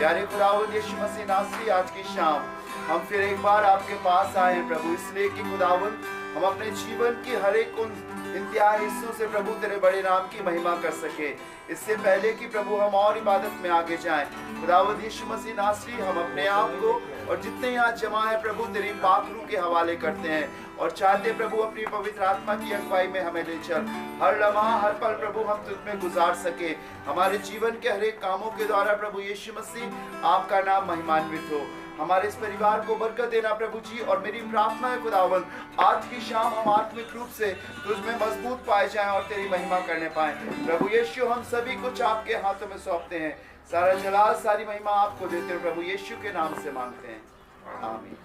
प्यारे खुदावंद यीशु मसीह नासरी, आज की शाम हम फिर एक बार आपके पास आए हैं प्रभु, इसलिए कि खुदावन हम अपने जीवन की हर एक उन इंतहाई हिस्सों से प्रभु तेरे बड़े नाम की महिमा कर सके। इससे पहले कि प्रभु हम और इबादत में आगे जाएं, खुदावंद यीशु मसीह नासरी, हम अपने आप को और जितने यहाँ जमा है प्रभु तेरी पाक रूह के हवाले करते हैं और चाहते प्रभु अपनी पवित्र आत्मा की अगुवाई में हमें ले चल। हर लम्हा हर पल प्रभु हम तुझ में गुजार सके। हमारे जीवन के हर एक कामों के द्वारा प्रभु यीशु मसीह आपका नाम महिमान्वित हो। हमारे इस परिवार को बरकत देना प्रभु जी, और मेरी प्रार्थना है खुदावन आज की शाम हम आत्मिक रूप से तुझ में मजबूत पाए जाएं और तेरी महिमा करने पाएं। प्रभु यीशु हम सभी कुछ आपके हाथों में सौंपते हैं, सारा जलाल सारी महिमा आपको देते हैं, प्रभु यीशु के नाम से मांगते हैं, आमीन।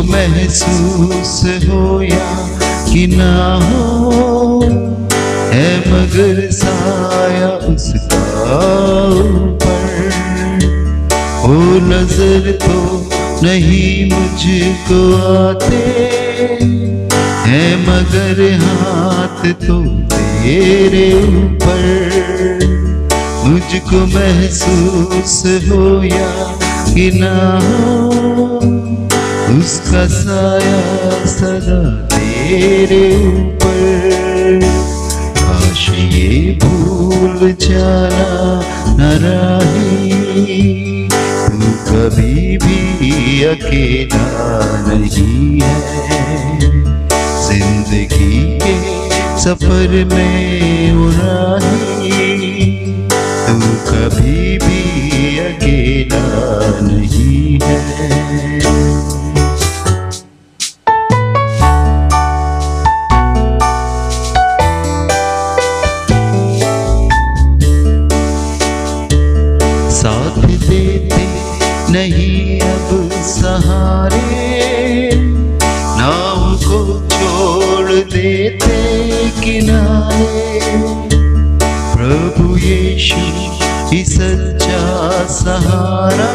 महसूस हो या कि ना हो, है मगर साया उसका ऊपर। ओ नजर तो नहीं मुझको आते, है मगर हाथ तो तेरे ऊपर। मुझको महसूस हो या कि ना हो, उसका साया सदा तेरे ऊपर। काश ये भूल जाना न रही, तू कभी भी अकेला नहीं है। जिंदगी के सफर में उड़ाही, तू कभी भी अकेला नहीं है। किनारे प्रभु यीशु ही सच्चा सहारा,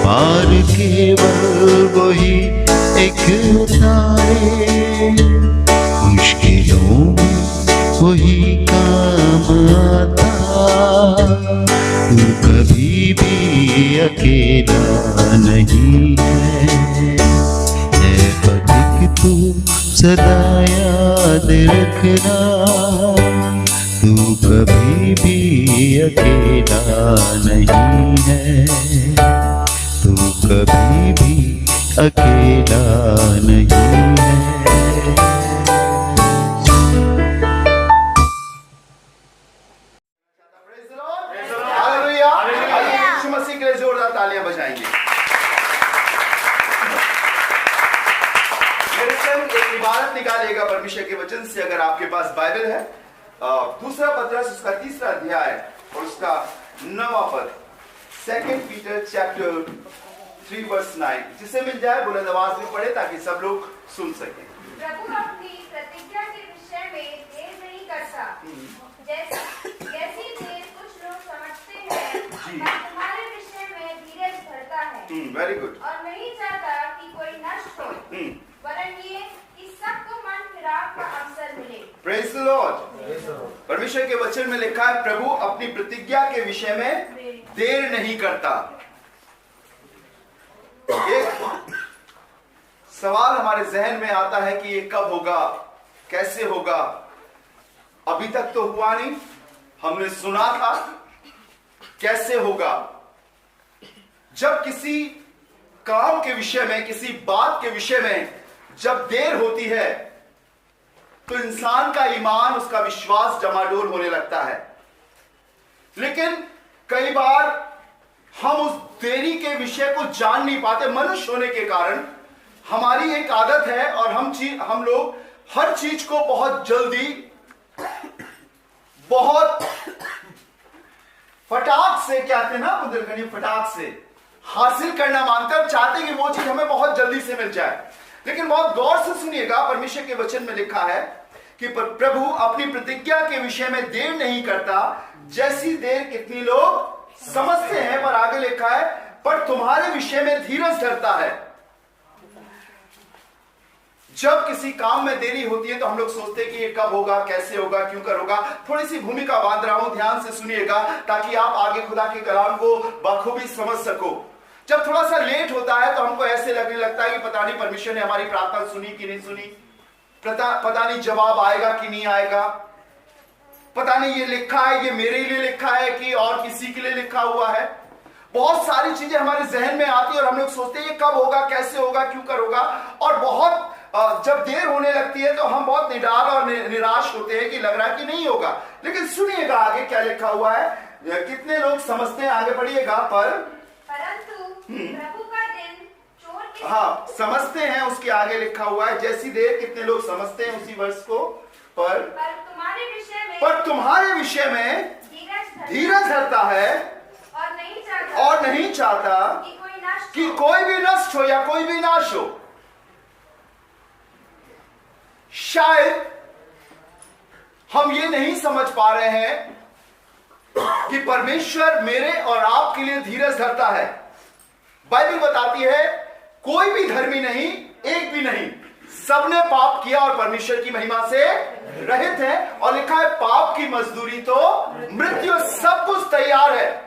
पार केवल वही एक उतारे, मुश्किलों में वही काम आता, तू कभी भी अकेला नहीं है पथिक तू सदा याद रखना, तू कभी भी अकेला नहीं है, तू कभी भी अकेला नहीं है। हालेलुया। आइए यीशु मसीह के लिए जोरदार तालियां बजाएंगे। मेरे संग एक इबारत निकालिएगा परमेश्वर के वचन से, अगर आपके पास बाइबल है। दूसरा पत्रस उसका 3रा अध्याय और उसका 9वां पद, 2 पीटर चैप्टर 3 वर्स 9। जिसे मिल जाए बुलंद आवाज में पढ़े ताकि सब लोग सुन सकें। प्रभु अपनी प्रतिज्ञा के विषय में देर नहीं करता, जैसी देर कुछ लोग समझते हैं, पर तुम्हारे विषय में धीरज धरता है। Very good. और नहीं चाहता कि कोई नष्ट हो, वरन ये कि सबको मन फिराव का अवसर मिले। Praise the Lord. परमेश्वर के वचन में लिखा है प्रभु अपनी प्रतिज्ञा के विषय में देर नहीं करता। एक सवाल हमारे जहन में आता है कि ये कब होगा, कैसे होगा। अभी तक तो हुआ नहीं, हमने सुना था, कैसे होगा। जब किसी काम के विषय में, किसी बात के विषय में जब देर होती है तो इंसान का ईमान, उसका विश्वास डमाडोल होने लगता है। लेकिन कई बार हम उस देरी के विषय को जान नहीं पाते। मनुष्य होने के कारण हमारी एक आदत है और हम लोग हर चीज को बहुत जल्दी, बहुत फटाक से, क्या कहते हैं ना बुजुर्ग, फटाक से हासिल करना मांगकर चाहते कि वो चीज हमें बहुत जल्दी से मिल जाए। लेकिन बहुत गौर से सुनिएगा, परमेश्वर के वचन में लिखा है कि प्रभु अपनी प्रतिज्ञा के विषय में देर नहीं करता, जैसी देर कितनी लोग समझते हैं, पर आगे लिखा है पर तुम्हारे विषय में धीरज धरता है। जब किसी काम में देरी होती है तो हम लोग सोचते हैं कि ये कब होगा, कैसे होगा, क्यों कर होगा। थोड़ी सी भूमिका बांध रहा हूं, ध्यान से सुनिएगा ताकि आप आगे खुदा के कलाम को बखूबी समझ सको। जब थोड़ा सा लेट होता है तो हमको ऐसे लगने लगता है कि पता नहीं परमेश्वर ने हमारी प्रार्थना सुनी कि नहीं सुनी, पता नहीं जवाब आएगा कि नहीं आएगा, पता नहीं ये लिखा है, ये मेरे लिए लिखा है कि और किसी के लिए लिखा हुआ है। बहुत सारी चीजें हमारे जहन में आती है और हम लोग सोचते हैं ये कब होगा, कैसे होगा, क्यों कर होगा। और बहुत जब देर होने लगती है तो हम बहुत निराश और निराश होते हैं कि लग रहा है कि नहीं होगा। लेकिन सुनिएगा आगे क्या लिखा हुआ है, कितने लोग समझते हैं, आगे बढ़िएगा। परंतु प्रभु का दिन चोर के, हाँ समझते हैं, उसके आगे लिखा हुआ है जैसी देर, कितने लोग समझते हैं उसी वर्ष को, पर तुम्हारे विषय में धीरज धरता है और नहीं चाहता कि कोई भी नष्ट हो या कोई भी नाश हो। शायद हम ये नहीं समझ पा रहे हैं कि परमेश्वर मेरे और आपके लिए धीरज धरता है। बाइबल बताती है कोई भी धर्मी नहीं, एक भी नहीं, सबने पाप किया और परमेश्वर की महिमा से रहित है। और लिखा है पाप की मजदूरी तो मृत्यु। सब कुछ तैयार है,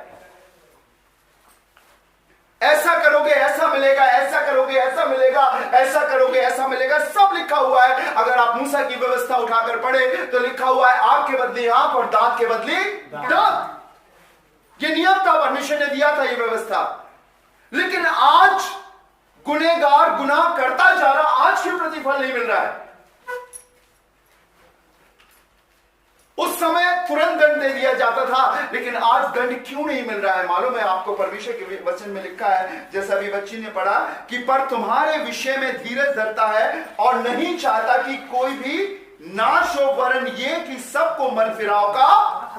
ऐसा करोगे ऐसा मिलेगा, ऐसा करोगे ऐसा मिलेगा, ऐसा करोगे ऐसा मिलेगा, सब लिखा हुआ है। अगर आप मूसा की व्यवस्था उठाकर पढ़े तो लिखा हुआ है आंख के बदले आंख और दांत के बदले दांत। ये नियम था, परमेश्वर ने दिया था ये व्यवस्था। लेकिन आज गुनहगार गुनाह करता जा रहा, आज क्यों प्रतिफल नहीं मिल रहा है? उस समय तुरंत दंड दे दिया जाता था, लेकिन आज दंड क्यों नहीं मिल रहा है? मालूम है आपको, परमेश्वर के वचन में लिखा है, जैसा अभी बच्ची ने पढ़ा, कि पर तुम्हारे विषय में धीरज धरता है और नहीं चाहता कि कोई भी नाश हो, वरन ये कि सबको मन फिराव का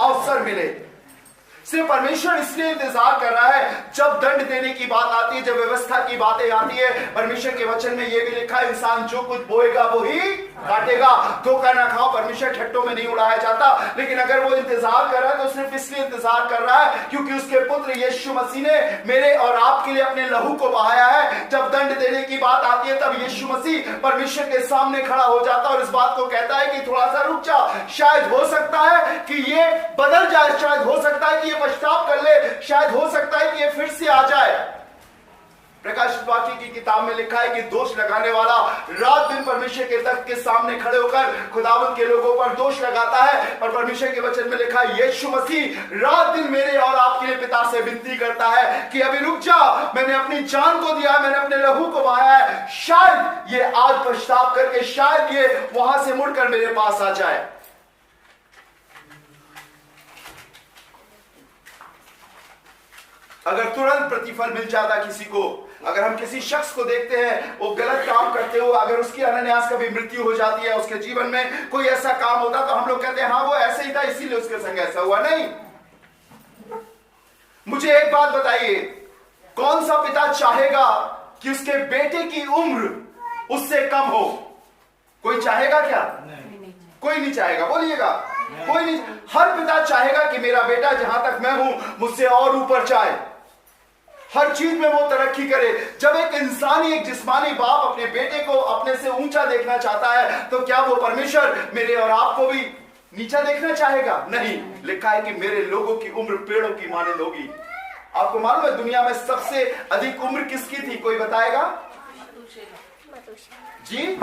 अवसर मिले। सिर्फ परमेश्वर इसलिए इंतजार कर रहा है, जब दंड देने की बात आती है, जब व्यवस्था की बातें आती है, परमेश्वर के वचन में यह भी लिखा है इंसान जो कुछ बोएगा वो ही काटेगा। धोखा ना खाओ, परमेश्वर ठट्टों में नहीं उड़ाया जाता। लेकिन अगर वो इंतजार कर रहा है तो सिर्फ इसलिए इंतजार कर रहा है क्योंकि उसके पुत्र यीशु मसीह ने मेरे और आपके लिए अपने लहू को बहाया है। जब दंड देने की बात आती है तब यीशु मसीह परमेश्वर के सामने खड़ा हो जाता है और इस बात को कहता है कि थोड़ा सा रुक जा, शायद हो सकता है कि ये बदल जाए, शायद हो सकता है कि ये पश्चाताप कर ले, शायद हो सकता है कि ये फिर से आ जाए। प्रकाशित वाक्य की किताब में लिखा है कि दोष लगाने वाला रात दिन परमेश्वर के तख्त के सामने खड़े होकर खुदावंद के लोगों पर दोष लगाता है। और परमेश्वर के वचन में लिखा है यीशु मसीह रात दिन मेरे और आपके लिए पिता से विनती करता है कि अभी रुक जा, मैंने अपनी जान को दिया, मैंने अपने लहू को बहाया है, शायद ये आज पश्चाताप करके शायद ये वहां से मुड़कर मेरे पास आ जाए। अगर तुरंत प्रतिफल मिल जाता किसी को, अगर हम किसी शख्स को देखते हैं वो गलत काम करते हो, अगर उसकी अनायास कभी मृत्यु हो जाती है, उसके जीवन में कोई ऐसा काम होता तो हम लोग कहते हैं हाँ वो ऐसे ही था इसीलिए उसके संग ऐसा हुआ। नहीं, मुझे एक बात बताइए, कौन सा पिता चाहेगा कि उसके बेटे की उम्र उससे कम हो? कोई चाहेगा क्या? कोई नहीं चाहेगा, बोलिएगा कोई नहीं। हर पिता चाहेगा कि मेरा बेटा जहां तक मैं हूं मुझसे और ऊपर जाए, हर चीज में वो तरक्की करे। जब एक इंसानी, एक जिस्मानी बाप अपने बेटे को अपने से ऊंचा देखना चाहता है तो क्या वो परमेश्वर मेरे और आपको भी नीचा देखना चाहेगा? नहीं। लिखा है कि मेरे लोगों की उम्र पेड़ों की मानिंद होगी। आपको मालूम है दुनिया में सबसे अधिक उम्र किसकी थी? कोई बताएगा जी?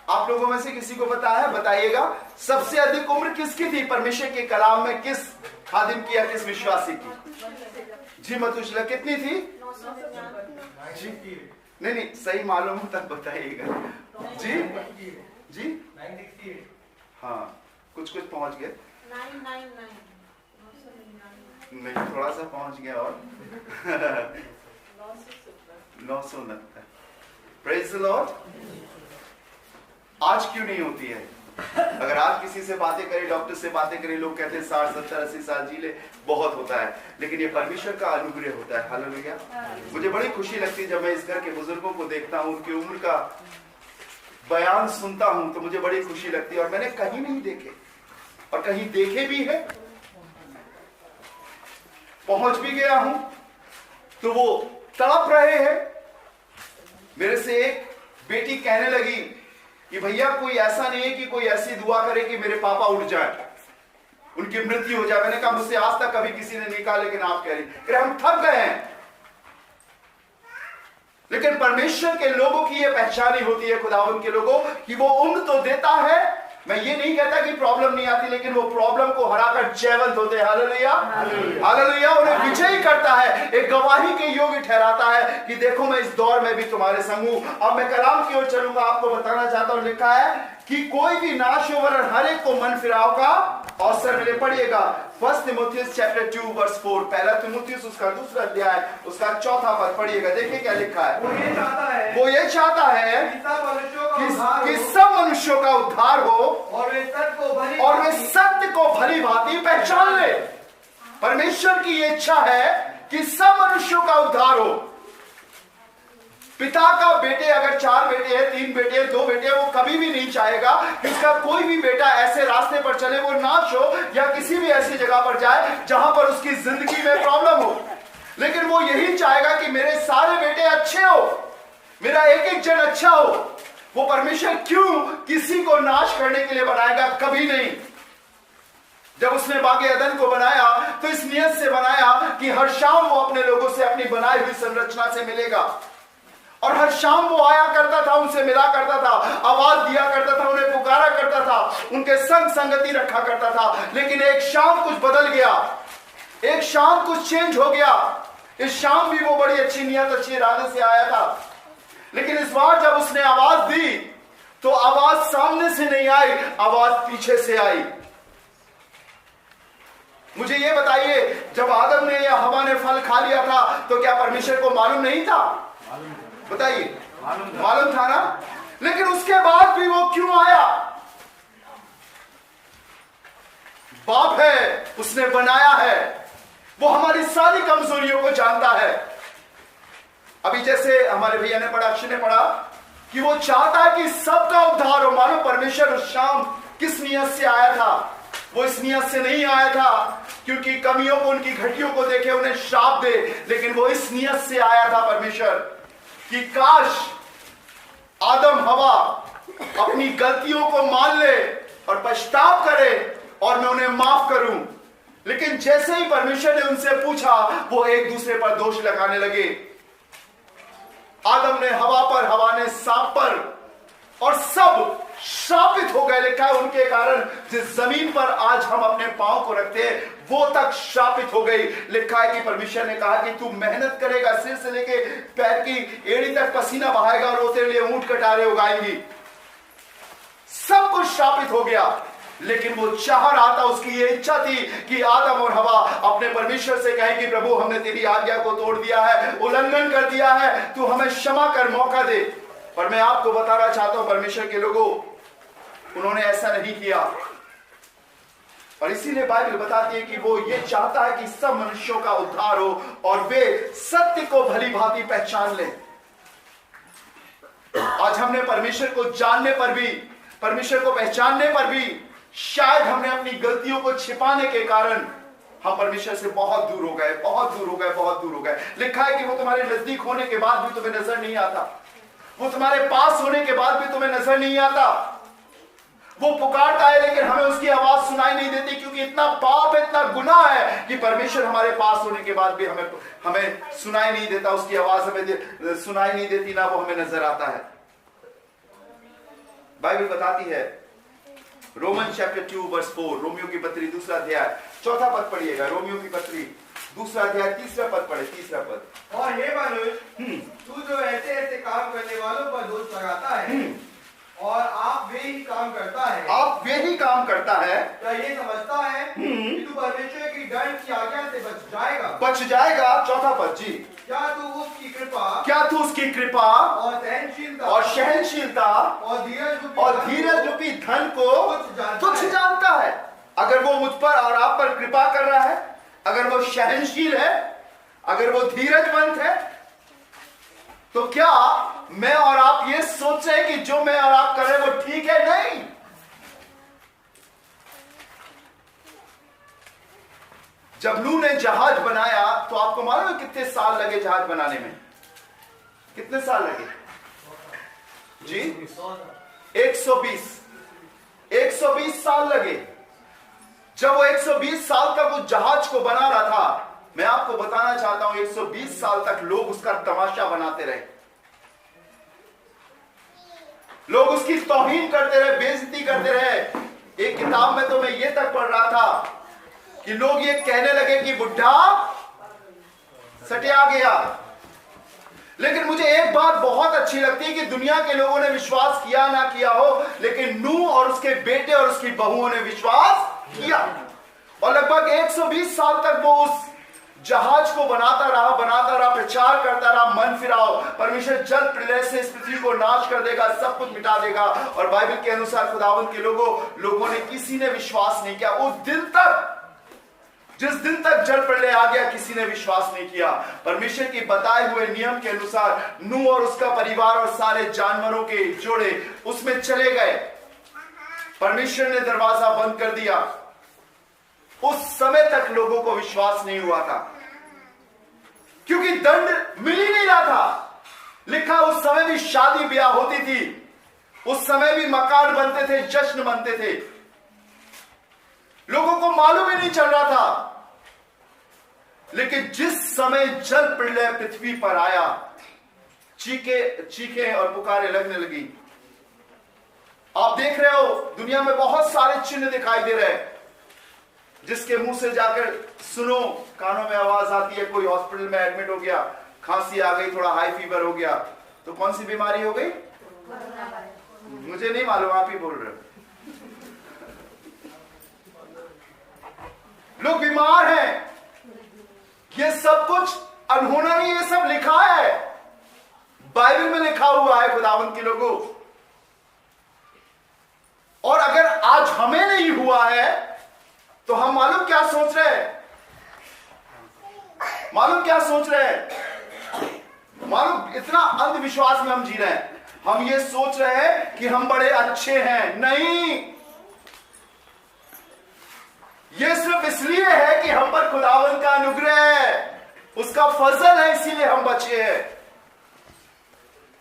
आप लोगों में से किसी को पता है? बताइएगा सबसे अधिक उम्र किसकी थी परमेश्वर के कलाम में? किस खादिम की या किस विश्वासी की? जी मतुशला कितनी थी? जी नहीं, सही मालूम हो तब बताइएगा। जी जी हाँ, कुछ पहुंच गए, नहीं थोड़ा सा पहुंच गया और 969। Praise the Lord. आज क्यों नहीं होती है? अगर आज किसी से बातें करें, डॉक्टर से बातें करें, लोग कहते हैं 60, 70, 80 साल जी ले, बहुत होता है, लेकिन ये परमेश्वर का अनुग्रह होता है। हालेलुया। मुझे बड़ी खुशी लगती है जब मैं इस घर के बुजुर्गों को देखता हूं, उनकी उम्र का बयान सुनता हूं तो मुझे बड़ी खुशी लगती है। और मैंने कहीं नहीं देखे और कहीं देखे भी है, पहुंच भी गया हूं तो वो तड़प रहे हैं। मेरे से एक बेटी कहने लगी कि भैया कोई ऐसा नहीं है कि कोई ऐसी दुआ करे कि मेरे पापा उठ जाए, उनकी मृत्यु हो जाए। मैंने कहा मुझसे आज तक कभी किसी ने नहीं कहा, लेकिन आप कह रही। हम थक गए हैं। लेकिन परमेश्वर के लोगों की यह पहचान ही होती है, खुदावंद के लोगों की, वो उम्र तो देता है। मैं ये नहीं कहता कि प्रॉब्लम नहीं आती, लेकिन वो प्रॉब्लम को हराकर जयवंत होते हैं। Hallelujah hallelujah. उन्हें विजयी करता है, एक गवाही के योग्य ठहराता है कि देखो मैं इस दौर में भी तुम्हारे संग हूं। अब मैं कलाम की ओर चलूंगा, आपको बताना चाहता हूं। लिखा है कि कोई भी नाश हो वरन हर एक को मन फिराव का अवसर मिले। पढ़िएगा 1 तिमुथियुस चैप्टर 2 वर्स 4, पहला तिमुथियुस उसका 2 अध्याय उसका 4 पद पढ़िएगा। देखिए क्या लिखा है। वो ये चाहता है कि सब मनुष्यों का उद्धार हो और वे सत्य को भली भांति पहचान ले। परमेश्वर की ये इच्छा है कि सब मनुष्यों का उद्धार हो। पिता का बेटे अगर 4 बेटे हैं, 3 बेटे हैं, 2 बेटे हैं, वो कभी भी नहीं चाहेगा कि उसका कोई भी बेटा ऐसे रास्ते पर चले, वो नाश हो या किसी भी ऐसी जगह पर जाए जहां पर उसकी जिंदगी में प्रॉब्लम हो। लेकिन वो यही चाहेगा कि मेरे सारे बेटे अच्छे हो, मेरा एक एक जन अच्छा हो। वो परमेश्वर क्यों किसी को नाश करने के लिए बनाएगा? कभी नहीं। जब उसने बागे अदन को बनाया तो इस नियत से बनाया कि हर शाम वो अपने लोगों से अपनी बनाई हुई संरचना से मिलेगा, और हर शाम वो आया करता था, उनसे मिला करता था, आवाज दिया करता था, उन्हें पुकारा करता था, उनके संग संगति रखा करता था। लेकिन एक शाम कुछ बदल गया, एक शाम कुछ चेंज हो गया। इस शाम भी वो बड़ी अच्छी नियत, अच्छी इरादे से आया था, लेकिन इस बार जब उसने आवाज दी तो आवाज सामने से नहीं आई, आवाज पीछे से आई। मुझे ये बताइए, जब आदम ने या हवा ने फल खा लिया था तो क्या परमेश्वर को मालूम नहीं था? बताइए, मालूम था ना? लेकिन उसके बाद भी वो क्यों आया? बाप है, उसने बनाया है, वो हमारी सारी कमजोरियों को जानता है। अभी जैसे हमारे भैया ने पढ़ा, अक्षय ने पढ़ा कि वो चाहता है कि सबका उद्धार हो। मानो परमेश्वर उस शाम किस नियत से आया था? वो इस नियत से नहीं आया था क्योंकि कमियों को, उनकी घटियों को देखे उन्हें श्राप दे, लेकिन वो इस नियत से आया था परमेश्वर कि काश आदम हवा अपनी गलतियों को मान ले और पछताव करे और मैं उन्हें माफ करूं। लेकिन जैसे ही परमेश्वर ने उनसे पूछा, वो एक दूसरे पर दोष लगाने लगे। आदम ने हवा पर, हवा ने सांप पर, और सब श्रापित हो गए। लिखा है उनके कारण जिस जमीन पर आज हम अपने पांव को रखते हैं वो तक श्रापित हो गई। लिखा है कि परमेश्वर ने कहा कि तू मेहनत करेगा, सिर से लेके पैर की एड़ी तक पसीना बहाएगा और वो तेरे लिए ऊंट कटारे उगाएंगी। सब कुछ श्रापित हो गया, लेकिन वो चाह रहा था, उसकी ये इच्छा थी कि आदम और हवा अपने परमेश्वर से कहें कि प्रभु हमने तेरी आज्ञा को तोड़ दिया है, उल्लंघन कर दिया है, तू हमें क्षमा कर, मौका दे। पर मैं आपको बताना चाहता हूं परमेश्वर के लोगों, उन्होंने ऐसा नहीं किया। और इसीलिए बाइबल बताती है कि वो ये चाहता है कि सब मनुष्यों का उद्धार हो और वे सत्य को भली भांति पहचान लें। आज हमने परमेश्वर को जानने पर भी, परमेश्वर को पहचानने पर भी शायद हमने अपनी गलतियों को छिपाने के कारण हम परमेश्वर से बहुत दूर हो गए, बहुत दूर हो गए, बहुत दूर हो गए। लिखा है कि वो तुम्हारे नजदीक होने के बाद भी तुम्हें नजर नहीं आता, वो तुम्हारे पास होने के बाद भी तुम्हें नजर नहीं आता। वो पुकारता है लेकिन हमें उसकी आवाज सुनाई नहीं देती, क्योंकि इतना पाप है, इतना गुनाह है कि परमेश्वर हमारे पास होने के बाद भी हमें सुनाई नहीं देता, उसकी आवाज हमें सुनाई नहीं देती, ना वो हमें नजर आता है। बाइबल बताती है रोमन चैप्टर 2 वर्स 4, रोमियो की पत्री दूसरा अध्याय चौथा पद पढ़िएगा। रोमियो की पत्री दूसरा अध्याय तीसरा पद पढ़े, तीसरा पद। और हे मनुष्य, तू जो ऐसे ऐसे काम करने वालों पर दोष लगाता है और आप वे ही काम करता है, आप वे ही काम करता है, क्या ये समझता है कि तू परमेश्वर की दंड की आज्ञा से बच जाएगा? बच जाएगा। चौथा पद जी, क्या तू उसकी कृपा, क्या तू उसकी कृपा और सहनशीलता और सहनशीलता और धीरज रूपी धन को तुच्छ जानता है? अगर वो मुझ पर और आप पर कृपा कर रहा है, अगर वो सहनशील है, अगर वो धीरजवंत है, तो क्या मैं और आप ये सोच रहे हैं कि जो मैं और आप कर रहे हैं वो ठीक है? नहीं। जब नूह ने जहाज बनाया तो आपको मालूम है कितने साल लगे जहाज बनाने में? कितने साल लगे जी? 120 साल लगे। जब वो 120 साल तक उस जहाज को बना रहा था, मैं आपको बताना चाहता हूं 120 साल तक लोग उसका तमाशा बनाते रहे, लोग उसकी तौहीन करते रहे, बेइज्जती करते रहे। एक किताब में तो मैं ये तक पढ़ रहा था कि लोग ये कहने लगे कि बुढ़ा सटिया गया। लेकिन मुझे एक बात बहुत अच्छी लगती है कि दुनिया के लोगों ने विश्वास किया ना किया हो, लेकिन नूह और उसके बेटे और उसकी बहुओं ने विश्वास किया। और लगभग 120 साल तक वो उस जहाज को बनाता रहा, प्रचार करता रहा, मन फिराओ, परमेश्वर जल प्रलय से इस पृथ्वी को नाश कर देगा, सब कुछ मिटा देगा। और बाइबल के अनुसार खुदावंद के लोगों ने किसी ने विश्वास नहीं किया उस दिन तक। जिस दिन तक जल प्रलय आ गया किसी ने विश्वास नहीं किया। परमेश्वर के बताए हुए नियम के अनुसार नूह और उसका परिवार और सारे जानवरों के जोड़े उसमें चले गए। परमेश्वर ने दरवाजा बंद कर दिया। उस समय तक लोगों को विश्वास नहीं हुआ था, क्योंकि दंड मिल ही नहीं रहा था। लिखा उस समय भी शादी ब्याह होती थी, उस समय भी मकान बनते थे, जश्न बनते थे, लोगों को मालूम ही नहीं चल रहा था। लेकिन जिस समय जल प्रलय पृथ्वी पर आया, चीखें और पुकारें लगने लगी। आप देख रहे हो दुनिया में बहुत सारे चिन्ह दिखाई दे रहे हैं, जिसके मुंह से जाकर सुनो, कानों में आवाज आती है, कोई हॉस्पिटल में एडमिट हो गया, खांसी आ गई, थोड़ा हाई फीवर हो गया, तो कौन सी बीमारी हो गई? मुझे नहीं मालूम, आप ही बोल रहे हो। लोग बीमार हैं। ये सब कुछ अनहोना नहीं, ये सब लिखा है, बाइबल में लिखा हुआ है खुदावंद के लोगों। और अगर आज हमें नहीं हुआ है तो हम मालूम क्या सोच रहे हैं? मालूम क्या सोच रहे हैं? मालूम इतना अंधविश्वास में हम जी रहे हैं। हम ये सोच रहे हैं कि हम बड़े अच्छे हैं। नहीं, ये सिर्फ इसलिए है कि हम पर खुदावंद का अनुग्रह है, उसका फजल है, इसीलिए हम बचे हैं।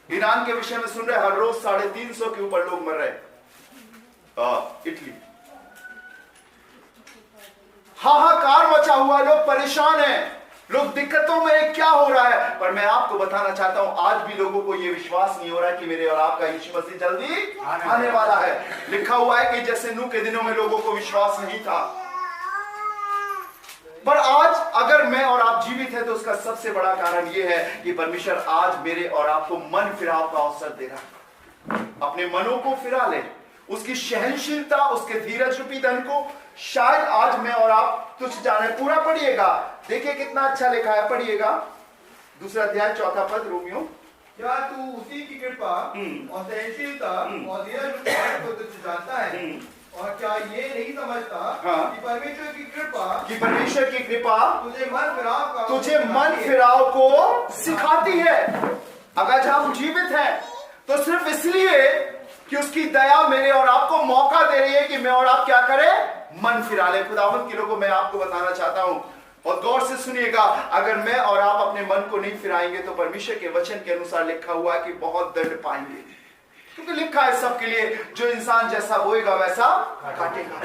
ईरान के विषय में सुन रहे, हर रोज 350 के ऊपर लोग मर रहे। इटली हाहाकार मचा हुआ, लोग परेशान हैं, लोग दिक्कतों में, क्या हो रहा है। पर मैं आपको बताना चाहता हूं, आज भी लोगों को यह विश्वास नहीं हो रहा कि मेरे और आपका यीशु मसीह जल्दी आने वाला है। लिखा हुआ है कि जैसे नूह के दिनों में लोगों को विश्वास नहीं था, पर आज अगर मैं और आप जीवित हैं तो उसका सबसे बड़ा कारण यह है कि परमेश्वर आज मेरे और आपको मन फिराव का अवसर दे रहा है। अपने मनों को फिरा ले, उसकी सहनशीलता, उसके धीरज रूपी धन को शायद आज मैं और आप तुझ जाने। पूरा पढ़िएगा, देखिए कितना अच्छा लिखा है, पढ़िएगा 2 अध्याय 4 पद रोमियो। क्या तू उसी की कृपा और सहनशीलता और धीरज रूपी धन को तुझ जानता है, और क्या ये नहीं समझता कि परमेश्वर की कृपा तुझे मन फिराव को सिखाती है। अगर हम जीवित हैं तो सिर्फ इसलिए कि उसकी दया मेरे और आपको मौका दे रही है कि मैं और आप क्या करें, मन फिरा ले। खुदावंद के लोगों मैं आपको बताना चाहता हूं, और गौर से सुनिएगा, अगर मैं और आप अपने मन को नहीं फिराएंगे तो परमेश्वर के वचन के अनुसार लिखा हुआ है कि बहुत दंड पाएंगे। क्योंकि लिखा है सबके लिए, जो इंसान जैसा बोएगा वैसा काटेगा।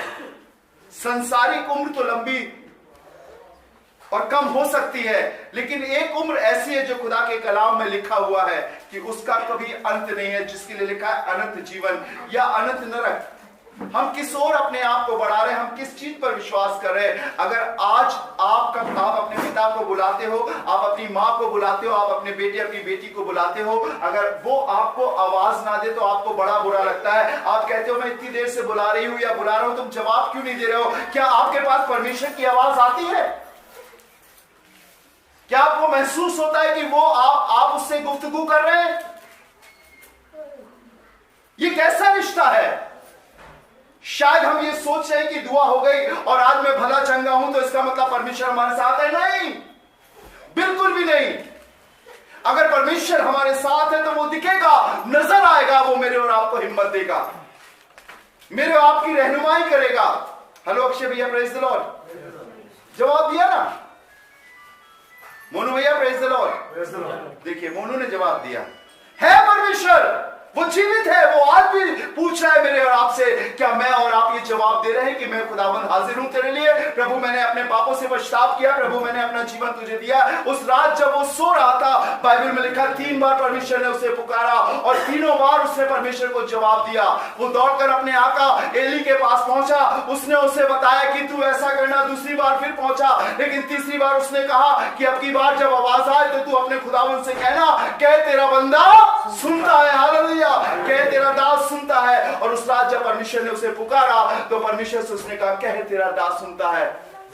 संसारिक उम्र तो लंबी और कम हो सकती है, लेकिन एक उम्र ऐसी है जो खुदा के कलाम में लिखा हुआ है कि उसका कभी अंत नहीं है, जिसके लिए लिखा है अनंत जीवन या अनंत नरक। हम किस ओर अपने आप को बढ़ा रहे हैं, हम किस चीज पर विश्वास कर रहे हैं। अगर आज आप अपने पिता को बुलाते हो, आप अपनी माँ को बुलाते हो, आप अपने बेटे अपनी बेटी को बुलाते हो, अगर वो आपको आवाज ना दे तो आपको बड़ा बुरा लगता है। आप कहते हो मैं इतनी देर से बुला रही हूं या बुला रहा हूं, तुम जवाब क्यों नहीं दे रहे हो। क्या आपके पास परमेश्वर की आवाज आती है? क्या आपको महसूस होता है कि वो आप उससे गुफ्तगू कर रहे हैं? ये कैसा रिश्ता है? शायद हम ये सोच रहे हैं कि दुआ हो गई और आज मैं भला चंगा हूं तो इसका मतलब परमेश्वर हमारे साथ है। नहीं, बिल्कुल भी नहीं। अगर परमेश्वर हमारे साथ है तो वो दिखेगा, नजर आएगा, वो मेरे और आपको हिम्मत देगा, मेरे और आपकी रहनुमाई करेगा। हेलो अक्षय भैया, प्रेज द लॉर्ड। जवाब दिया ना मोनू भैया, प्रेज द लॉर्ड। देखिए मोनू ने जवाब दिया है, परमेश्वर वो जीवित है, वो आज भी पूछ रहा है मेरे और आपसे। क्या मैं और आप ये जवाब दे रहे हैं कि मैं खुदावंद हाजिर हूं तेरे लिए, प्रभु मैंने अपने पापों से पछतावा किया, प्रभु मैंने अपना जीवन तुझे दिया। उस रात जब वो सो रहा था, बाइबल में लिखा 3 बार परमेश्वर ने उसे पुकारा और तीनों बार उसने परमेश्वर को जवाब दिया। वो दौड़कर अपने आका एली के पास पहुंचा, उसने उसे बताया कि तू ऐसा करना। दूसरी बार फिर पहुंचा, लेकिन तीसरी बार उसने कहा कि अब की बार जब आवाज आए तो तू अपने खुदावंद से कहना, कह तेरा बंदा सुनता है। हालेलुया, कह तेरा दास सुनता है। और उस रात जब परमेश्वर ने उसे पुकारा तो परमेश्वर से उसने कहा, कह तेरा दास सुनता है।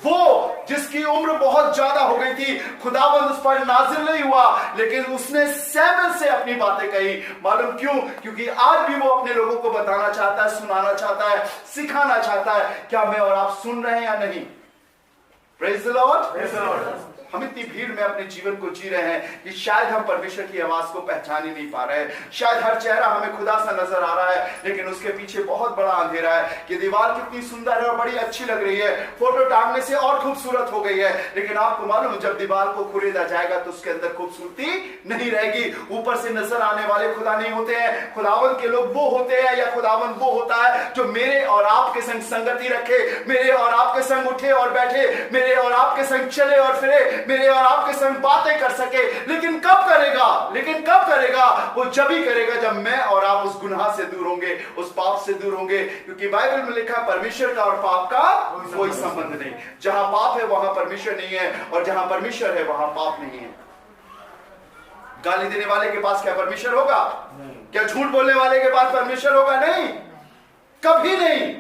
वो जिसकी उम्र बहुत ज्यादा हो गई थी, खुदावंद उस पर नाजिल नहीं हुआ, लेकिन उसने सहमत से अपनी बातें कही। मालूम क्यों? क्योंकि आज भी वो अपने लोगों को बताना चाहता है, सुनाना चाहता है, सिखाना चाहता है। क्या मैं और आप सुन रहे हैं या नहीं? Praise the Lord. हम इतनी भीड़ में अपने जीवन को जी रहे हैं कि शायद हम परमेश्वर की आवाज को पहचान ही नहीं पा रहे हैं। शायद हर चेहरा हमें खुदा सा नजर आ रहा है, लेकिन उसके पीछे बहुत बड़ा अंधेरा है। कि दीवार कितनी सुंदर है और बड़ी अच्छी लग रही है, फोटो टांगने से और खूबसूरत हो गई है, लेकिन आपको मालूम जब दीवार को खुरेदा जाएगा तो उसके अंदर खूबसूरती नहीं रहेगी। ऊपर से नजर आने वाले खुदा नहीं होते हैं। खुदावंद के लोग वो होते हैं, या खुदावंद वो होता है जो मेरे और आपके संग संगति रखे, मेरे और आपके संग उठे और बैठे, मेरे और आपके संग चले और फिरे, मेरे और आपके संग बातें कर सके। लेकिन कब करेगा? वो जब ही करेगा जब मैं और आप उस गुनाह से दूर होंगे, उस पाप से दूर होंगे। क्योंकि बाइबल में लिखा परमेश्वर का और पाप का कोई संबंध नहीं। जहां पाप है वहां परमेश्वर नहीं है, और जहां परमेश्वर है वहां पाप नहीं है। गाली देने वाले के पास क्या परमेश्वर होगा? क्या झूठ बोलने वाले के पास परमेश्वर होगा? नहीं, कभी नहीं।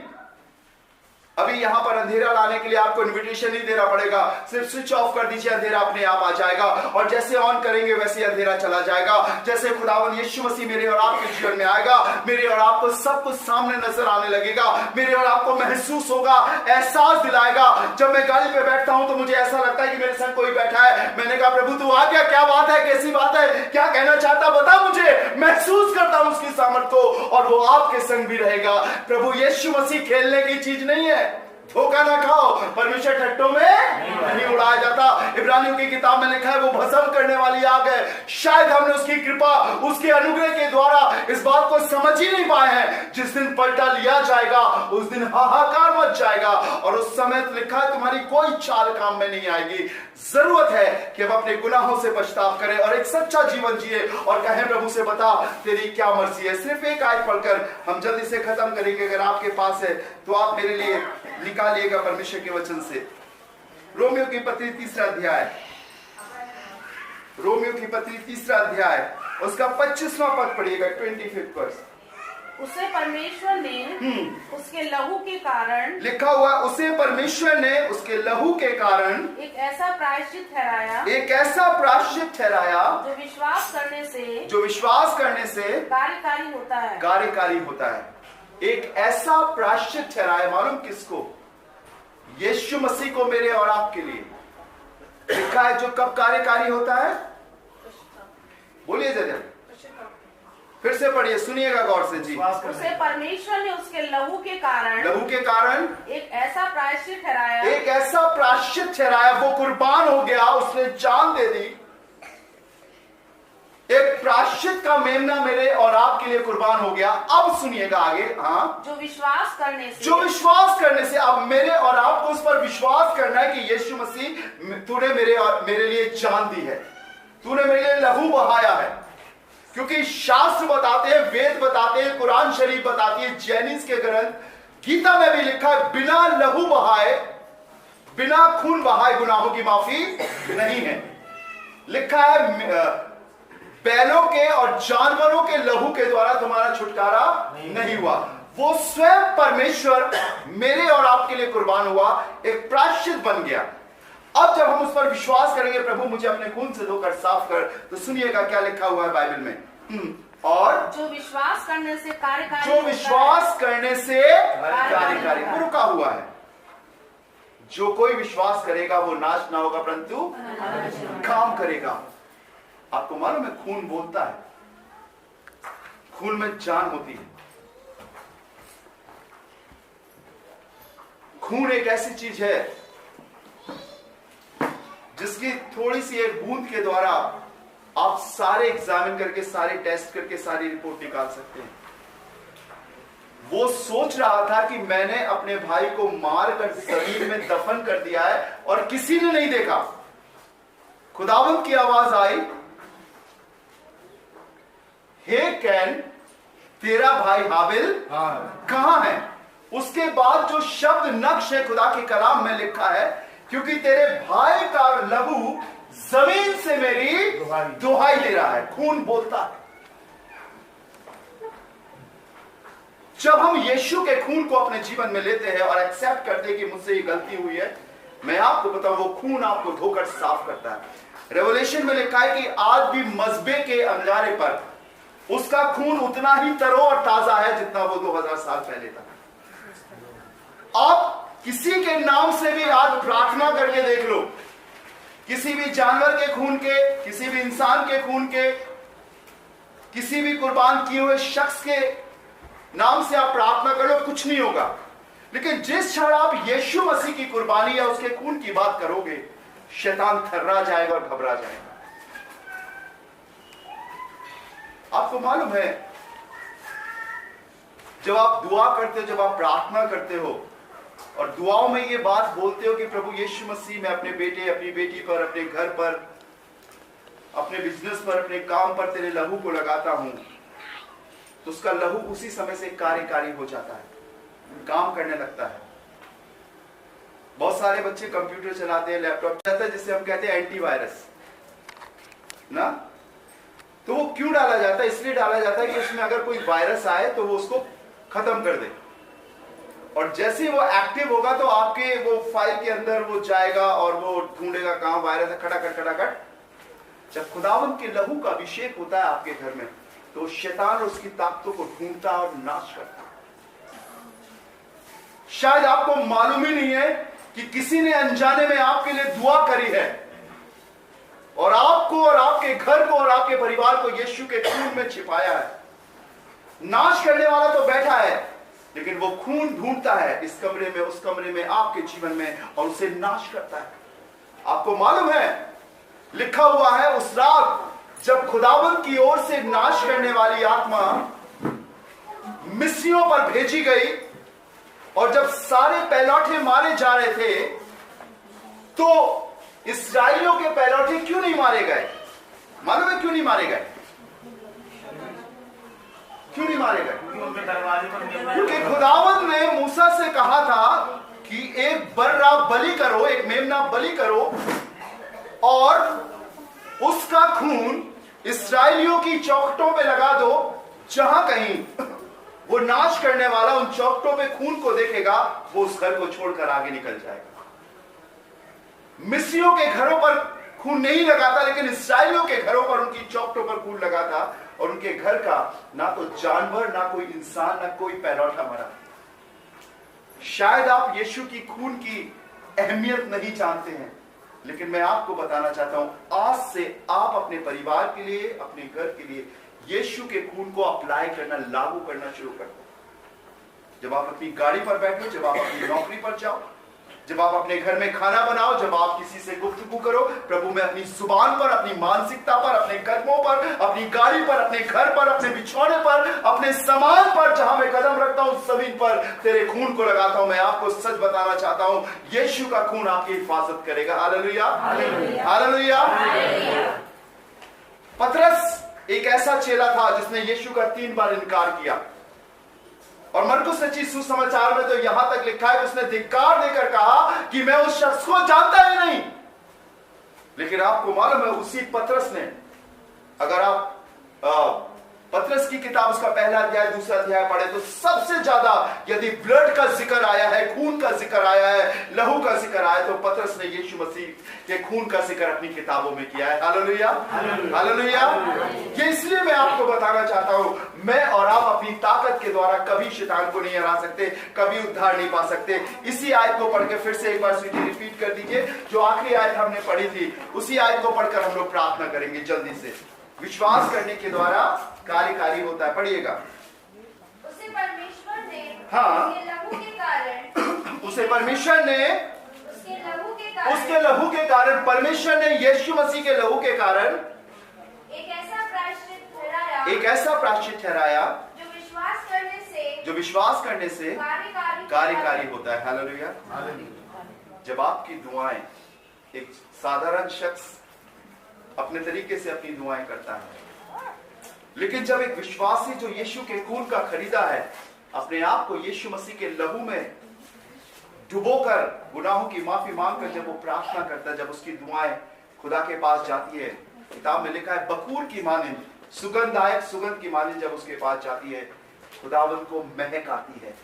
अब अभी यहाँ पर अंधेरा लाने के लिए आपको इन्विटेशन नहीं देना पड़ेगा, सिर्फ स्विच ऑफ कर दीजिए, अंधेरा अपने आप आ जाएगा। और जैसे ऑन करेंगे वैसे अंधेरा चला जाएगा। जैसे खुदावन यीशु मसीह मेरे और आपके जीवन में आएगा, मेरे और आपको सब कुछ सामने नजर आने लगेगा, मेरे और आपको महसूस होगा, एहसास दिलाएगा। जब मैं गाड़ी पे बैठता हूं तो मुझे ऐसा लगता है कि मेरे संग कोई बैठा है। मैंने कहा प्रभु तू आ गया, क्या बात है, कैसी बात है, क्या कहना चाहता बता मुझे। महसूस करता हूं उसकी सामर्थ को, और वो आपके संग भी रहेगा। प्रभु यीशु मसीह खेलने की चीज नहीं है, धोखा ना खाओ, परमेश्वर ठट्टों में नहीं उड़ाया जाता। इब्रानियों की किताब में लिखा है वो भस्म करने वाली आग है। शायद हमने उसकी कृपा, उसके अनुग्रह के द्वारा इस बात को समझ ही नहीं पाए हैं। जिस दिन पलटा लिया जाएगा उस दिन हाहाकार मच जाएगा, और उस समय तो लिखा है तुम्हारी कोई चाल काम में नहीं आएगी। जरूरत है कि हम अपने गुनाहों से पछताव करें और एक सच्चा जीवन जिए और कहें प्रभु से बता तेरी क्या मर्जी है। सिर्फ एक आयत पढ़कर हम जल्दी से खत्म करेंगे। अगर आपके पास है तो आप मेरे लिए निकालिएगा परमेश्वर के वचन से रोमियो की पत्री 3रा अध्याय, रोमियो की पत्री 3रा अध्याय उसका 25वां पद पढ़िएगा, 25th वर्स। उसे परमेश्वर ने उसके लहू के कारण, लिखा हुआ उसे परमेश्वर ने उसके लहू के कारण एक ऐसा प्रायश्चित ठहराया, एक ऐसा प्रायश्चित ठहराया जो विश्वास करने से कार्यकारी होता है, कार्यकारी होता है। एक ऐसा प्रायश्चित ठहराया, मालूम किसको? यीशु मसीह को, मेरे और आपके लिए। लिखा है जो कब कार्यकारी होता है, बोलिए जरा, फिर से पढ़िए, सुनिएगा गौर से जी। उसे परमेश्वर ने उसके लहू के कारण एक ऐसा प्रायश्चित ठहराया, एक ऐसा प्रायश्चित ठहराया, वो कुर्बान हो गया, उसने जान दे दी। एक प्रायश्चित का मेमना मेरे और आपके लिए कुर्बान हो गया। अब सुनिएगा आगे, हाँ, जो विश्वास करने से, अब मेरे और आपको उस पर विश्वास करना है कि यीशु मसीह तूने मेरे लिए जान दी है, तूने मेरे लिए लहू बहाया है। क्योंकि शास्त्र बताते हैं, वेद बताते हैं, कुरान शरीफ बताती है, जैनिस के ग्रंथ, गीता में भी लिखा है बिना लहू बहाए, बिना खून बहाए गुनाहों की माफी नहीं है। लिखा है बैलों के और जानवरों के लहू के द्वारा तुम्हारा छुटकारा नहीं हुआ। वो स्वयं परमेश्वर मेरे और आपके लिए कुर्बान हुआ, एक प्रायश्चित बन गया। अब जब हम उस पर विश्वास करेंगे, प्रभु मुझे अपने खून से धोकर साफ कर, तो सुनिएगा क्या लिखा हुआ है बाइबल में। और जो विश्वास करने से कार्यकारी, कार्यकारी रुका हुआ है। जो कोई विश्वास करेगा वो नाश ना होगा परंतु काम करेगा। आपको मालूम है खून बोलता है, खून में जान होती है। खून एक ऐसी चीज है जिसकी थोड़ी सी एक बूंद के द्वारा आप सारे एग्जामिन करके, सारे टेस्ट करके सारी रिपोर्ट निकाल सकते हैं। वो सोच रहा था कि मैंने अपने भाई को मारकर जमीन में दफन कर दिया है और किसी ने नहीं देखा। खुदावंत की आवाज आई, हे कैन, तेरा भाई हाबिल कहां है? उसके बाद जो शब्द नक्श है खुदा के कलाम में लिखा है, क्योंकि तेरे भाई का लहू जमीन से मेरी दुहाई दे रहा है। खून बोलता है। जब हम यीशु के खून को अपने जीवन में लेते हैं और एक्सेप्ट करते हैं कि मुझसे ये गलती हुई है, मैं आपको बताऊं वो खून आपको धोकर साफ करता है। रेवलेशन में लिखा है कि आज भी मजबे के अंगारे पर उसका खून उतना ही तरो और ताजा है जितना वो 2000 साल पहले था। आप किसी के नाम से भी आज प्रार्थना करके देख लो, किसी भी जानवर के खून के, किसी भी इंसान के खून के, किसी भी कुर्बान किए हुए शख्स के नाम से आप प्रार्थना कर लो, कुछ नहीं होगा। लेकिन जिस क्षण आप यीशु मसीह की कुर्बानी या उसके खून की बात करोगे, शैतान थर्रा जाएगा और घबरा जाएगा। आपको मालूम है जब आप दुआ करते हो, जब आप प्रार्थना करते हो और दुआओं में ये बात बोलते हो कि प्रभु यीशु मसीह, मैं अपने बेटे, अपनी बेटी पर, अपने घर पर, अपने बिजनेस पर, अपने काम पर तेरे लहू को लगाता हूं, तो उसका लहू उसी समय से कार्यकारी हो जाता है, काम करने लगता है। बहुत सारे बच्चे कंप्यूटर चलाते हैं, लैपटॉप चलाते हैं, जिसे हम कहते हैं एंटीवायरस ना। तो वो क्यों डाला जाता है? इसलिए डाला जाता है कि उसमें अगर कोई वायरस आए तो वो उसको खत्म कर दे। और जैसे ही वो एक्टिव होगा तो आपके वो फाइल के अंदर वो जाएगा और वो ढूंढेगा कहां वायरस है, खटाखट। जब खुदावंद के लहू का अभिषेक होता है आपके घर में, तो शैतान और उसकी ताकतों को ढूंढता और नाश करता। शायद आपको मालूम ही नहीं है कि किसी ने अनजाने में आपके लिए दुआ करी है और आपको और आपके घर को और आपके परिवार को यीशु के खून में छिपाया है। नाश करने वाला तो बैठा है, लेकिन वो खून ढूंढता है इस कमरे में, उस कमरे में, आपके जीवन में, और उसे नाश करता है। आपको मालूम है, लिखा हुआ है उस रात जब खुदावंद की ओर से नाश करने वाली आत्मा मिस्रियों पर भेजी गई और जब सारे पैलौठे मारे जा रहे थे, तो इस्राएलियों के पैलौठे क्यों नहीं मारे गए? मालूम है क्यों नहीं मारे गए? क्यों नहीं मारे गए? क्योंकि खुदावंद ने मूसा से कहा था कि एक बर्रा बलि करो, एक मेमना बलि करो और उसका खून इस्राएलियों की चौखटों पे लगा दो। जहां कहीं वो नाश करने वाला उन चौखटों पे खून को देखेगा, वो उस घर को छोड़कर आगे निकल जाएगा। मिस्रियों के घरों पर खून नहीं लगा था, लेकिन इस्राएलियों के घरों पर, उनकी चौखटों पर खून लगा था, और उनके घर का ना तो जानवर, ना कोई इंसान, ना कोई पैलौठा मरा। शायद आप यीशु की खून की अहमियत नहीं जानते हैं, लेकिन मैं आपको बताना चाहता हूं, आज से आप अपने परिवार के लिए, अपने घर के लिए यीशु के खून को अप्लाई करना, लागू करना शुरू कर दो। जब आप अपनी गाड़ी पर बैठो, जब आप अपनी नौकरी पर जाओ, जब आप अपने घर में खाना बनाओ, जब आप किसी से गुफ्तगू करो, प्रभु में अपनी जुबान पर, अपनी मानसिकता पर, अपने कदमों पर, अपनी गाड़ी पर, अपने घर पर, अपने बिछौने पर, अपने सामान पर, जहां मैं कदम रखता हूं सभी पर तेरे खून को लगाता हूं। मैं आपको सच बताना चाहता हूं, यीशु का खून आपकी हिफाजत करेगा। Hallelujah, hallelujah. पतरस एक ऐसा चेला था जिसने यीशु का 3 बार इनकार किया, और मरकुस रचित सुसमाचार में तो यहां तक लिखा है, उसने धिक्कार देकर कहा कि मैं उस शख्स को जानता ही नहीं। लेकिन आपको मालूम है, उसी पतरस ने, अगर आप पतरस की किताब उसका पहला अध्याय, दूसरा अध्याय पढ़े, तो सबसे ज्यादा यदि ब्लड का जिक्र आया है, खून का जिक्र आया है, लहू का जिक्र आया, तो पतरस ने यीशु मसीह के खून का जिक्र अपनी किताबों में किया है। Hallelujah, hallelujah. ये इसलिए मैं आपको बताना चाहता हूं, मैं और आप अपनी ताकत के द्वारा कभी शैतान को नहीं हरा सकते, कभी उद्धार नहीं पा सकते। इसी आयत को पढ़ के फिर से एक बार स्वीटी रिपीट कर दीजिए, जो आखिरी आयत हमने पढ़ी थी, उसी आयत को पढ़कर हम लोग प्रार्थना करेंगे जल्दी से। विश्वास करने के द्वारा कार्यकारी होता है। पढ़िएगा। उसे परमेश्वर ने हाँ। उसके लहू के कारण, उसे परमेश्वर ने उसके लहू के कारण परमेश्वर ने यीशु मसीह के लहू के कारण एक ऐसा प्रायश्चित ठहराया जो विश्वास करने से कार्यकारी होता है। हालेलुया। जब आपकी दुआएं, एक साधारण शख्स अपने तरीके से अपनी दुआएं करता है, लेकिन जब एक विश्वासी जो यीशु के खून का खरीदा है, अपने आप को यीशु मसीह के लहू में डुबोकर गुनाहों की माफी मांगकर जब वो प्रार्थना करता है, जब उसकी दुआएं खुदा के पास जाती है, किताब में लिखा है बकूर की मानिंद, सुगंधदायक सुगंध की मानिंद जब उसके पास जाती है, खुदावंद को महक आती है,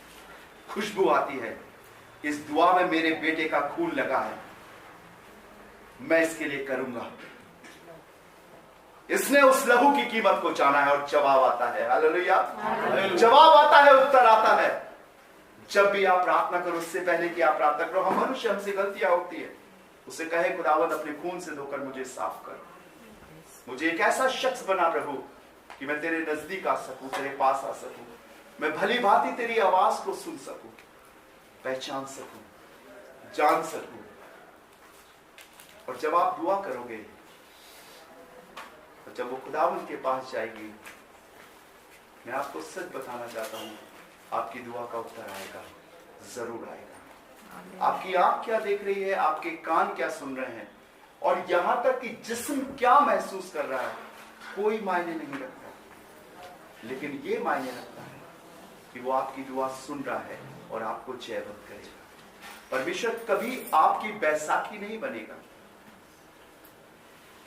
खुशबू आती है। इस दुआ में मेरे बेटे का खून लगा है, मैं इसके लिए करूंगा। इसने उस लहू की कीमत को जाना है, और जवाब आता है। हालेलुया, जवाब आता है, उत्तर आता है। जब भी आप प्रार्थना करो, उससे पहले कि आप प्रार्थना करो, हम मनुष्य, हमसे गलतियां होती है, उसे कहे खुदावंद अपने खून से धोकर मुझे साफ कर, मुझे एक ऐसा शख्स बना प्रभु कि मैं तेरे नजदीक आ सकूं, तेरे पास आ सकूं, मैं भली भांति तेरी आवाज को सुन सकूं, पहचान सकूं, जान सकूं। और जब आप दुआ करोगे, और जब वो खुदावंद के पास जाएगी, मैं आपको सच बताना चाहता हूं, आपकी दुआ का उत्तर आएगा, जरूर आएगा। आपकी आंख क्या देख रही है, आपके कान क्या सुन रहे हैं, और यहां तक कि जिस्म क्या महसूस कर रहा है, कोई मायने नहीं रखता। लेकिन ये मायने रखता है कि वो आपकी दुआ सुन रहा है और आपको जयवंत करेगा। परमेश्वर कभी आपकी बैसाखी नहीं बनेगा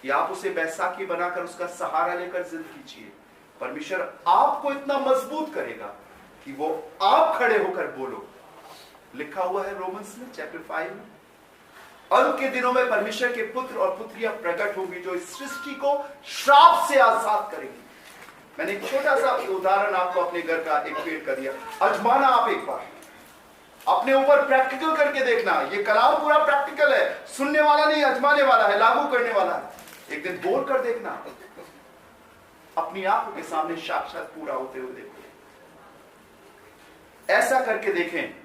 कि आप उसे बैसाखी बनाकर उसका सहारा लेकर जिंदगी जिए। परमेश्वर आपको इतना मजबूत करेगा कि वो आप खड़े होकर बोलो, लिखा हुआ है रोमन्स में चैप्टर 5 में, अंत के दिनों में परमेश्वर के पुत्र और पुत्रियां प्रकट होंगी जो इस सृष्टि को श्राप से आजाद करेंगी। मैंने एक छोटा सा उदाहरण आपको अपने घर का एक पेड़ कर दिया, अजमाना आप एक बार अपने ऊपर प्रैक्टिकल करके देखना। ये कलाम पूरा प्रैक्टिकल है, सुनने वाला नहीं, अजमाने वाला है, लागू करने वाला है। एक दिन बोल कर देखना, अपनी आंखों के सामने साक्षात पूरा होते हुए देखो। ऐसा करके देखें।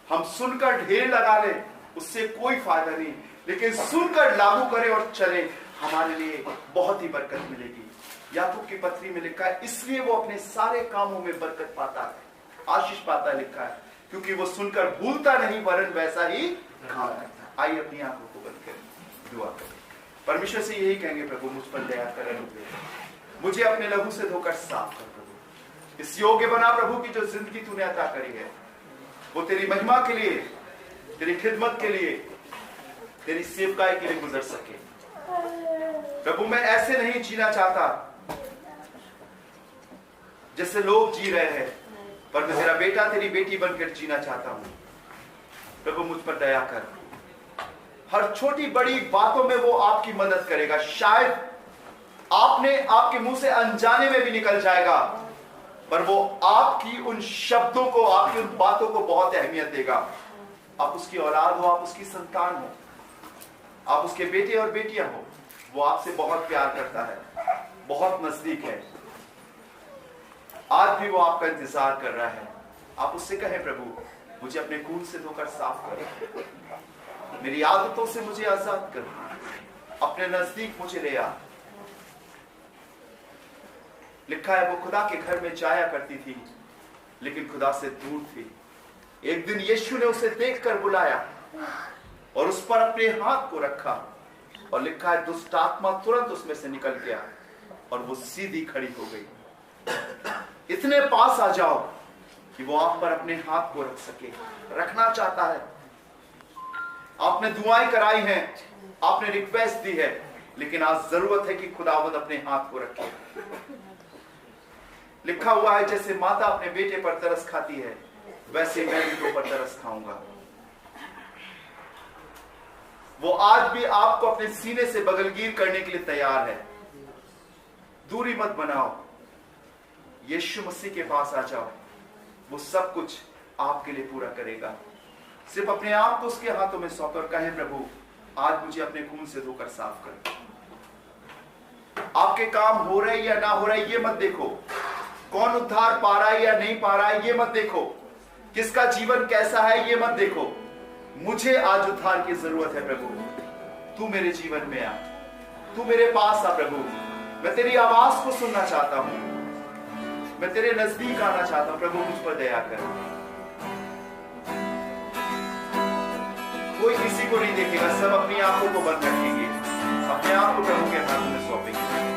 हम सुनकर ढेर लगा लें उससे कोई फायदा नहीं, लेकिन सुनकर लागू करें और चलें, हमारे लिए बहुत ही बरकत मिलेगी। याकूब की पत्री में लिखा है, इसलिए वो अपने सारे कामों में बरकत पाता है, आशीष पाता है, लिखा है, क्योंकि वो सुनकर भूलता नहीं वरन वैसा ही काम करता है। आइए अपनी आंखों को बंद करें, दुआ करें। परमेश्वर से यही कहेंगे, प्रभु मुझ पर दया कर, मुझे अपने लहू से धोकर साफ कर प्रभु। इस योग्य बना प्रभु की जो जिंदगी तूने अता करी है, वो तेरी महिमा के लिए, तेरी खिदमत के लिए, तेरी सेवकाई के लिए गुजर सके। प्रभु मैं ऐसे नहीं जीना चाहता जैसे लोग जी रहे हैं, पर मैं तेरा बेटा तेरी बेटी बनकर जीना चाहता हूं। प्रभु मुझ पर दया कर। हर छोटी बड़ी बातों में वो आपकी मदद करेगा। शायद आपके मुंह से अनजाने में भी निकल जाएगा, पर वो आपकी उन शब्दों को, आपकी उन बातों को बहुत अहमियत देगा। आप उसकी औलाद हो, आप उसकी संतान हो, आप उसके बेटे और बेटियां हो, वो आपसे बहुत प्यार करता है, बहुत नजदीक है। आज भी वो आपका इंतजार कर रहा है। आप उससे कहें, प्रभु मुझे अपने खून से धोकर साफ कर, मेरी आदतों से मुझे आजाद कर, अपने नजदीक मुझे ले आ। लिखा है वो खुदा के घर में जाया करती थी, लेकिन खुदा से दूर थी। एक दिन यीशु ने उसे देखकर बुलाया और उस पर अपने हाथ को रखा, और लिखा है दुष्ट आत्मा तुरंत उसमें से निकल गया और वो सीधी खड़ी हो गई। इतने पास आ जाओ कि वो आप पर अपने हाथ को रख सके, रखना चाहता है। आपने दुआएं कराई हैं, आपने रिक्वेस्ट दी है, लेकिन आज जरूरत है कि खुदावंद अपने हाथ को रखे। लिखा हुआ है जैसे माता अपने बेटे पर तरस खाती है, वैसे मैं भी पर तरस खाऊंगा। वो आज भी आपको अपने सीने से बगलगीर करने के लिए तैयार है। दूरी मत बनाओ, यीशु मसीह के पास आ जाओ, वो सब कुछ आपके लिए पूरा करेगा। सिर्फ अपने आप को उसके हाथों में सौंप और कहें, प्रभु आज मुझे अपने खून से धोकर साफ कर। आपके काम हो रहे या ना हो रहे ये मत देखो, कौन उद्धार पा रहा है या नहीं पा रहा है ये मत देखो, किसका जीवन कैसा है ये मत देखो। मुझे आज उद्धार की जरूरत है प्रभु, तू मेरे जीवन में आ, तू मेरे पास आ प्रभु। मैं तेरी आवाज को सुनना चाहता हूं, मैं तेरे नजदीक आना चाहता हूं। प्रभु मुझ पर दया कर। कोई किसी को नहीं देखेगा, सब अपनी आंखों को बंद रखेंगे, अपने आप को प्रभु के हाथ में सौंपेंगे।